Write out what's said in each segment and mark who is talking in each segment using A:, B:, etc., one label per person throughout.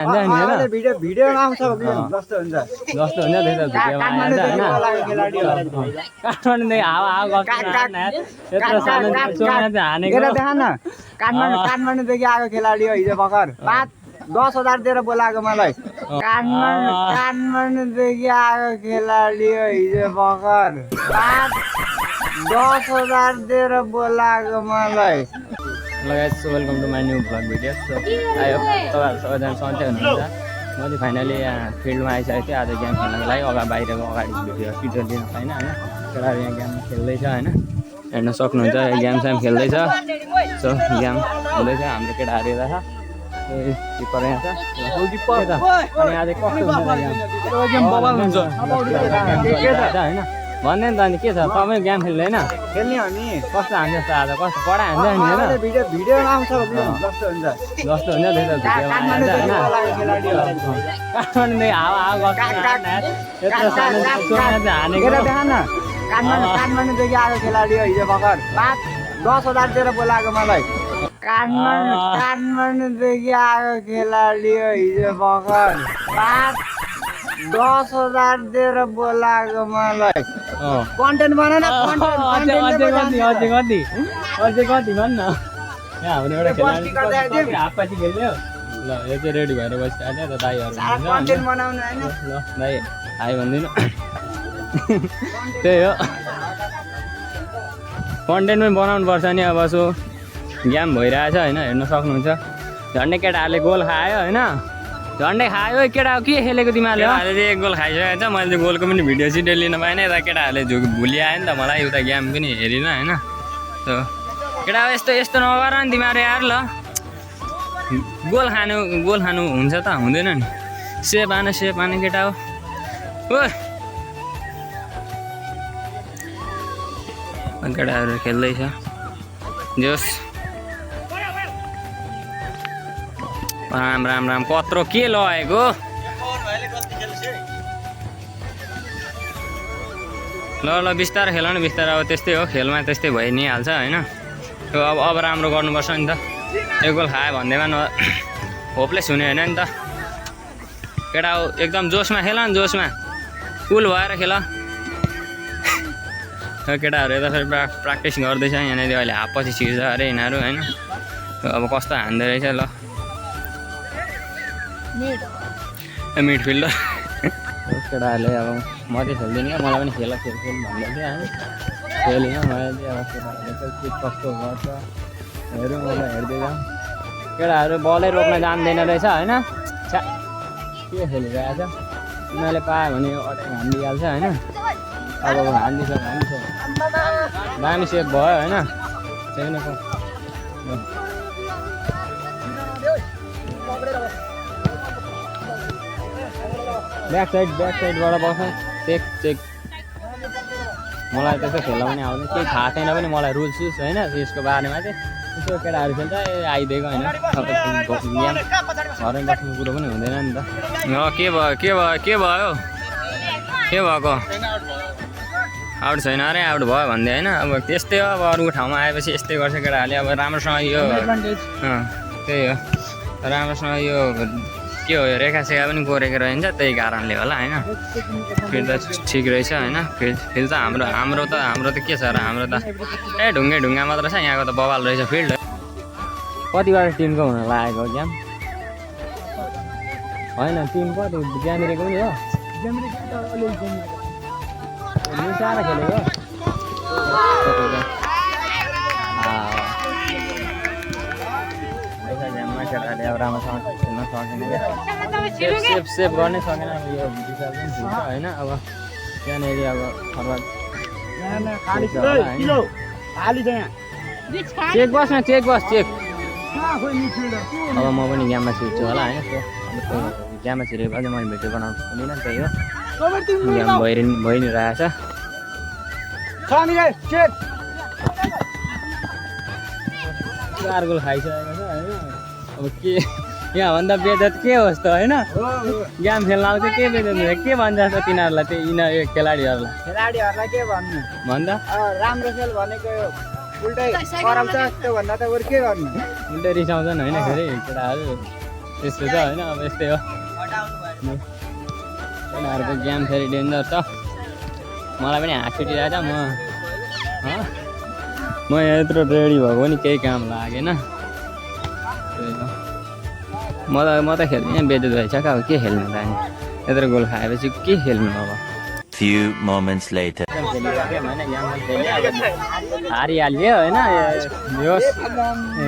A: Video आउँछ जस्तो हुन्छ काठमाडौँदेखि आएको खेलाडी हो हिजो भर्खर 5-10,000 दिएर बोलाएको मलाई काठमाडौँदेखि आएको खेलाडी हो हिजो भर्खर 5-10,000 दिएर बोलाएको मलाई welcome to my new vlog video. So I hope तपाईँहरू सबैजना सन्चै हुनुहुन्छ। म चाहिँ फाइनली यहाँ फिल्डमा आइसकेको थिएँ आज गेम खेल्नको लागि। बाहिरको अगाडि भिडियो सिडियो लिन पाइनँ होइन। केटाहरू यहाँ गेम खेल्दैछ होइन, हेर्न सक्नुहुन्छ गेम सेम खेल्दैछ। सो गेम हुँदैछ, हाम्रो केटाहरू यता छ, किपर यहाँ छ अनि आज कस्तो हुन्छ होइन भन्दै नि त। अनि के छ तपाईँ गेम खेल्दैन खेल्ने हो नि कस्तो हान्छ जस्तो आज कस्तो कडा हान्छ नि होइन भिडियो आउँछ जस्तो हुन्छ काठमाडौँदेखि काठमाडौँदेखि आएको खेलाडी हो हिजो भर्खर 5-10,000 दिएर बोलाएको मलाई काठमाडौँदेखि आएको खेलाडी हो हिजो भर्खर 5-10,000 दिएर बोलाएको मलाई कन्टेन्ट बनाउन कति भन् न। यहाँ हाम्रो एउटा खेलाडी हाफपाती खेल्यो ल, यो चाहिँ रेडी भएर बसिरहेको छ दाईहरू कन्टेन्ट बनाउनु हैन ल दाई हाई भन्दिनु त्यही हो कन्टेन्टमै बनाउनु पर्छ नि। अब सो गेम भइरहेछ होइन, हेर्न सक्नुहुन्छ झन्डै केटाहरूले गोल खायो होइन, झन्डै खायो केटा के खेलेको तिमीहरूले अहिले चाहिँ 1 गोल खाइसकेको छ। मैले चाहिँ गोलको पनि भिडियो सिडियो लिन पाइनँ, यता केटाहरूले भुलि आयो नि त मलाई, उता गेम पनि हेरिनँ होइन। केटा यस्तो यस्तो नगर नि तिमीहरू यार ल, गोल खानु हुन्छ त हुँदैन नि। सेप आने केटा हो केटाहरू खेल्दैछ जोस् राम कत्रो के लगेको ल बिस्तारै खेल न बिस्तारै। अब त्यस्तै हो खेलमा त्यस्तै भइ नै हाल्छ होइन। अब राम्रो गर्नुपर्छ नि त। 1 गोल खायो भन्दैमा न होपलेस हुने होइन नि त। केटा एकदम जोसमा खेल नि, जोसमा कुल भएर खेल। केटाहरू यता फेरि प्र्याक्टिस गर्दैछ यहाँनिर, अहिले हाफ पछि छिर्छ अरे यिनीहरू होइन। अब कस्तो हान्दै रहेछ ल मिडफिल्डर केटाहरूले। अब म चाहिँ खेल्दिनँ क्या, मलाई पनि खेल भन्दै थियो होइन, खेलिनँ मैले चाहिँ। अब केटाहरूले कस्तो गर्छ हेरौँ, अब हेर्दै जाउँ। केटाहरू बलै रोक्न जान्दैन रहेछ होइन, के खेलिरहेको छ। उनीहरूले पायो भने अट्याक हानिदिइहाल्छ होइन। अब हानिदिन्छ दामी सेप भयो होइन। ब्याक साइडबाट बस्छ चेक मलाई त्यस्तो खेल्न पनि आउँदैन, केही थाहा छैन पनि मलाई रुल्स होइन यसको बारेमा चाहिँ। यसो केटाहरू खेल्छ आइदिएको होइन, घरमै बस्ने कुरो पनि हुँदैन नि त। के भएको आउट छैन अरे, आउट भयो भन्दै होइन। अब त्यस्तै हो, अब अरूको ठाउँमा आएपछि यस्तै गर्छ केटाहरूले। अब राम्रोसँग यो त्यही हो, राम्रोसँग यो के हो रेखा सेखा पनि कोरेको रहन्छ, त्यही कारणले होला होइन। फिल्ड त ठिक रहेछ होइन, फिल्ड त हाम्रो त के छ र, हाम्रो त ढुङ्गा मात्र छ। यहाँको त बवाल रहेछ फिल्ड। कतिवटा टिमको हुन लागेको गेम होइन, टिम कति ज्यामिरेको पनि हो, मिसाएर खेलेको केटाहरूले अब राम्रोसँग खेल्न सकेन क्या, सेभ गर्नै सकेन। अब यो विशाल पनि ठुल्छ होइन। अब त्यहाँनिर अब फरवार्ड चेक बस अब म पनि गेममा छिर्छु होला होइन। गेममा छिरेको अझै मैले भिडियो बनाउनु सक्दिनँ, त्यही हो गेम भइ नै रहेछ। 4 गोल खाइसकेको छ होइन। अब के यहाँभन्दा बेइज्जत के होस् त होइन, गेम खेल्न आउँछ के बेइज्जत हुन्छ, के भन्छ जस्तो तिनीहरूलाई त्यो यिनीहरू खेलाडीहरूलाई के भन्दा राम्रो खेल भनेको उल्टै कराउँछ, त्योभन्दा त अरू के गर्नु, उल्टै रिसाउँछन् होइन। फेरि केटाहरू त्यस्तो छ होइन अब यस्तै हो उनीहरूको गेम फेरि डेन्जर छ मलाई पनि हाँस उठिरहेछ म यत्रो रेडी भएको नि केही काम लागेन म त खेल्दिनँ बेजुत भइसक्यो अब के खेल्नु त अनि यत्रो गोल खाएपछि के खेल्नु अब
B: Few moments later.
A: हारिहाल्यो होइन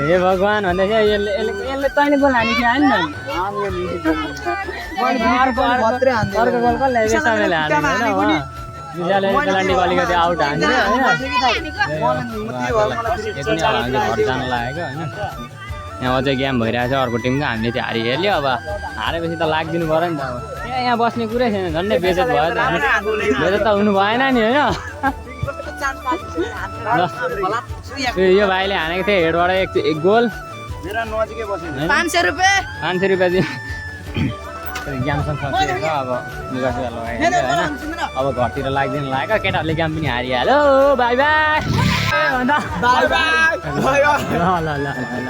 A: हे भगवान् भन्दै थियो यसले तैँले गोल हानी कि हाल्नु अर्को गोल कसले बेसामेले हाल्नु होइन विद्यालय बेलान्डीको अलिकति आउट हान्थ्यो होइन घर जानु लागेको होइन यहाँ अझै गेम भइरहेको छ अर्को टिमको हामीले त्यो हारिहाल्यो अब हारेपछि त लाग्दिनु पऱ्यो नि त अब यहाँ बस्ने कुरै छैन झन्डै बेजत भयो त बेजत त हुनु भएन नि होइन यो भाइले हानेको थियो हेडबाट एक गोल
C: 500 रुपियाँ
A: 500 रुपियाँ दिनु गेमसँग फसिएको अब लुगासुगा लगाएर होइन अब घरतिर लाग्दिनु लागेको केटाहरूले गेम पनि हारिहाल्यो बाई बाई ल ल ल ल